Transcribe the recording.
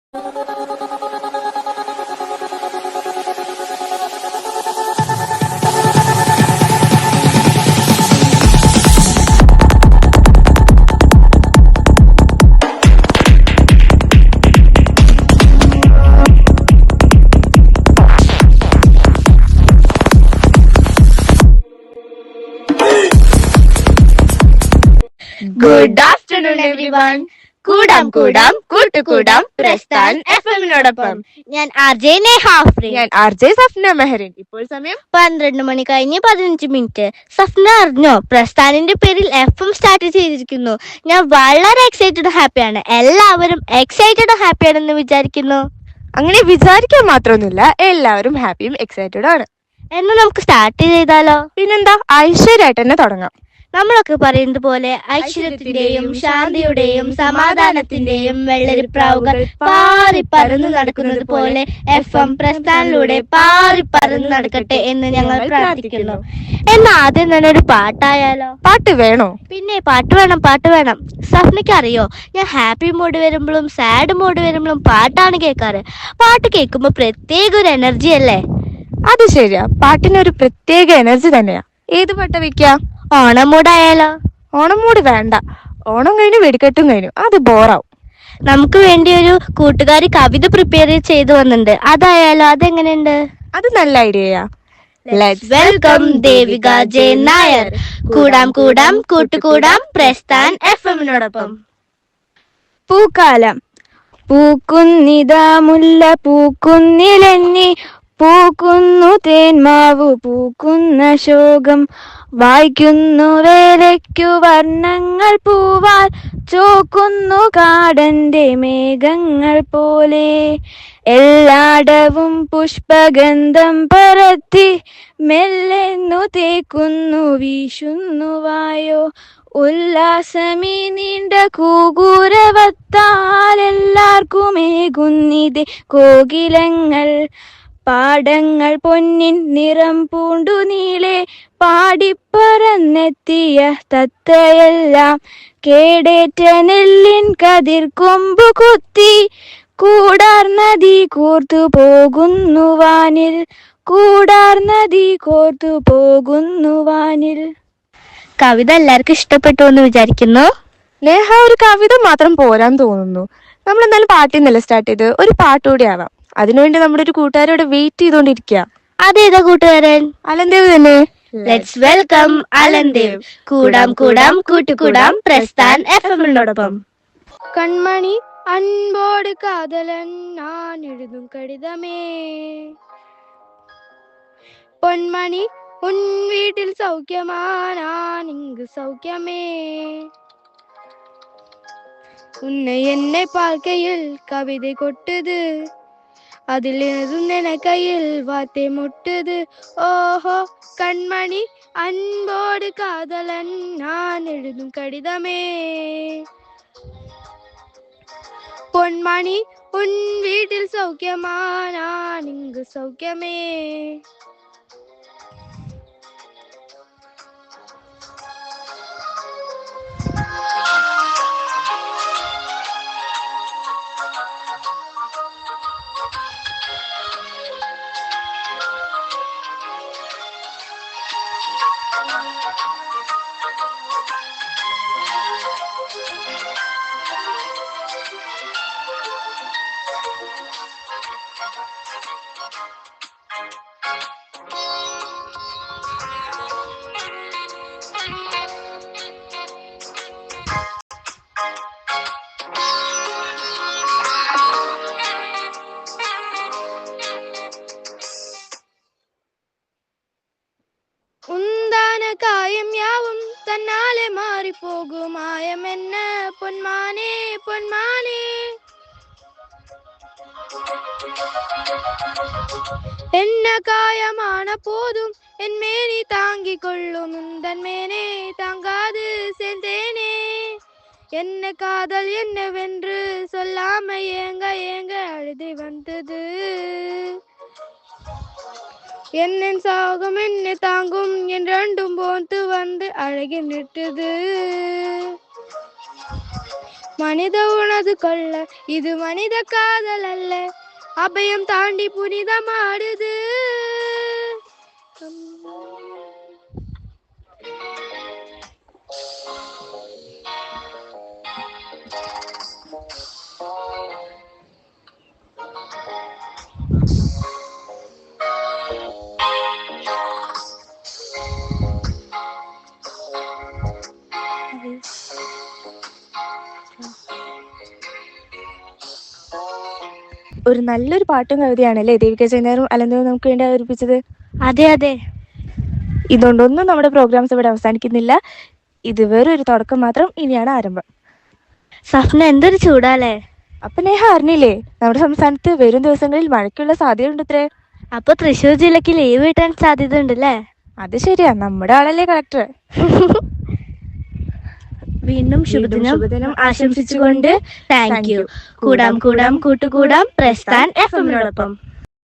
Good afternoon, everyone. കൂടാം കൂടാം കൂട്ടുകൂടാം പ്രസ്ഥാൻ FM-നോടൊപ്പം. ഞാൻ RJ നേഹാഫ്രീൻ. ഞാൻ RJ സഫ്ന മെഹറിൻ. ഇപ്പോൾ സമയം 12 മണി കഴിഞ്ഞ് 15 മിനിറ്റ്. സഫ്ന അറിഞ്ഞോ, പ്രസ്ഥാനിന്റെ പേരിൽ FM സ്റ്റാർട്ട് ചെയ്തിരിക്കുന്നു. ഞാൻ വളരെ എക്സൈറ്റഡ് ഹാപ്പിയാണ്. എല്ലാവരും എക്സൈറ്റഡ് ഹാപ്പിയാണെന്ന് വിചാരിക്കുന്നു. അങ്ങനെ വിചാരിക്കാൻ മാത്രമൊന്നുമില്ല, എല്ലാവരും ഹാപ്പിയും എക്സൈറ്റഡ് ആണ്. എന്ന് നമുക്ക് സ്റ്റാർട്ട് ചെയ്താലോ? പിന്നെന്താ, ഐശ്വര്യമായിട്ട് തന്നെ തുടങ്ങാം. നമ്മളൊക്കെ പറയുന്നത് പോലെ ഐശ്വര്യത്തിന്റെയും ശാന്തിയുടെയും സമാധാനത്തിന്റെയും വെള്ളരിപ്രാവുകൾ പാറി പറന്നു നടക്കുന്നത് പോലെ FM പ്രസ്ഥാനിലൂടെ പാറി പറന്നു നടക്കട്ടെ എന്ന് ഞങ്ങൾ പ്രാർത്ഥിക്കുന്നു. എന്നാ ആദ്യം തന്നെ ഒരു പാട്ടായാലോ? പാട്ട് വേണോ? പിന്നെ പാട്ട് വേണം. സഫ്നയ്ക്ക് അറിയോ, ഞാൻ ഹാപ്പി മൂഡ് വരുമ്പോഴും സാഡ് മൂഡ് വരുമ്പോഴും പാട്ടാണ് കേൾക്കാറ്. പാട്ട് കേൾക്കുമ്പോൾ പ്രത്യേക ഒരു എനർജി അല്ലേ? അത് ശരിയാ, പാട്ടിനൊരു പ്രത്യേക എനർജി തന്നെയാ. ഏത് പാട്ടാ വെക്കാം? ഓണം മൂടായാലോ? ഓണം മൂട് വേണ്ട, ഓണം കഴിഞ്ഞു വെടിക്കെട്ടും കഴിഞ്ഞു, അത് ബോറാവും. നമുക്ക് വേണ്ടി ഒരു കൂട്ടുകാരി കവിത പ്രിപ്പയർ ചെയ്തു വന്നിട്ടുണ്ട്, അതായാലോ? അതെങ്ങനെയുണ്ട്? അത് നല്ല ഐഡിയയാ. Let's welcome Devika J Nair. കൂടാം കൂടാം കൂട്ടുകൂടാം പ്രസ്ഥാൻ FM-നോടൊപ്പം. പൂക്കാലം പൂക്കുന്നിതാ മുല്ല പൂക്കുന്നിലെന്നി, പൂക്കുന്നു തേന്മാവു പൂക്കുന്ന ശോകം, വായിക്കുന്നു വേലയ്ക്കു വർണ്ണങ്ങൾ പൂവാൽ, ചോക്കുന്നു കാടന്റെ മേഘങ്ങൾ പോലെ. എല്ലാടവും പുഷ്പഗന്ധം പരത്തി, മെല്ലെന്നു തേക്കുന്നു വീശുന്നു വായോ. ഉല്ലാസമീ നീണ്ട കൂകൂരവത്താൽ, എല്ലാവർക്കുമേകുന്നിതേ കോകിലങ്ങൾ. പാടങ്ങൾ പൊന്നിൻ നിറം പൂണ്ടു നീളെ, പാടിപ്പറന്നെത്തിയ തത്തയെല്ലാം, കേടേറ്റ നെല്ലിൻ കതിർ കൊമ്പു കുത്തി, കൂടാർനദി കോർത്തു പോകുന്നു വാനിൽ, കൂടാർനദി കോർത്തു പോകുന്നു വാനിൽ. കവിത എല്ലാവർക്കും ഇഷ്ടപ്പെട്ടു എന്ന് വിചാരിക്കുന്നു. നേഹ, ഒരു കവിത മാത്രം പോരാന്ന് തോന്നുന്നു. നമ്മൾ എന്നാലും പാട്ടിൽ നിന്നല്ല സ്റ്റാർട്ട് ചെയ്ത്, ഒരു പാട്ടുകൂടി ആവാം. അതിനുവേണ്ടി നമ്മുടെ ഒരു കൂട്ടുകാരോട് വെയിറ്റ് ചെയ്തോണ്ടിരിക്കുക. അതേതാ കൂട്ടുകാരൻ? അലൻദേവ് തന്നെ. Let's welcome Alan Dev. കൂടാം കൂടാം കൂട്ടുകൂടാം പ്രസ്ഥാൻ FM-നോടൊപ്പം. கண்மணி அன்போடு காதலன் நான் எழுதும் கடிதமே, பொன்மணி உன் வீட்டில் சௌக்கியமா, நான் இங்கு சௌக்கியமே. உன்னை என்னை பார்க்கையில் கவிதை கொட்டுது, அதில் என கையில் வார்த்தை முட்டுது. ஓஹோ கண்மணி அன்போடு காதலன் நான் எழுதும் கடிதமே, பொன்மணி உன் வீட்டில் சௌக்கியமா, நான் இங்கு சௌக்கியமே. உந்தான காயம் யாவும் தன்னாலே மாறி போகும், மாயம் என்ன பொன்மானே பொன்மானே. என்ன காயமான போதும் என் மேனி தாங்கிக் கொள்ளும், உந்தன் மேனே தாங்காது சேர்ந்தேனே. என்ன காதல் என்னவென்று சொல்லாம ஏங்க ஏங்க அழுது வந்தது, என்னன் சாகும் என்னை தாங்கும் என் ரெண்டும் போந்து வந்து அழகி நிட்டது. மனித உணது கொள்ள இது மனித காதல் அல்ல, அபயம் தாண்டி புனிதமாடுது. ഒരു നല്ലൊരു പാട്ടും കവിതയാണല്ലേ ദേവിക ചൈനാറും അലന്തവും നമുക്ക് വേണ്ടി അവതരിപ്പിച്ചത്. അതെ അതെ. ഇതുകൊണ്ടൊന്നും നമ്മുടെ പ്രോഗ്രാംസ് ഇവിടെ അവസാനിക്കുന്നില്ല. ഇത് വേറൊരു തുടക്കം മാത്രം, ഇനിയാണ് ആരംഭം. സഫ്ന എന്തൊരു ചൂടാലേ. അപ്പൊ നേഹ അറിഞ്ഞില്ലേ, നമ്മുടെ സംസ്ഥാനത്ത് വരും ദിവസങ്ങളിൽ മഴയ്ക്കുള്ള സാധ്യതയുണ്ട് അത്രേ. അപ്പൊ തൃശ്ശൂർ ജില്ലക്ക് ലീവ് കിട്ടാൻ സാധ്യത ഉണ്ടല്ലേ? അത് ശരിയാ, നമ്മുടെ ആളല്ലേ കളക്ടർ. വീണ്ടും ശുഭദിനം ആശംസിച്ചുകൊണ്ട് താങ്ക് യു. കൂടാം കൂട്ടുകൂടാം പ്രസ്ഥാൻ FM-നോടൊപ്പം.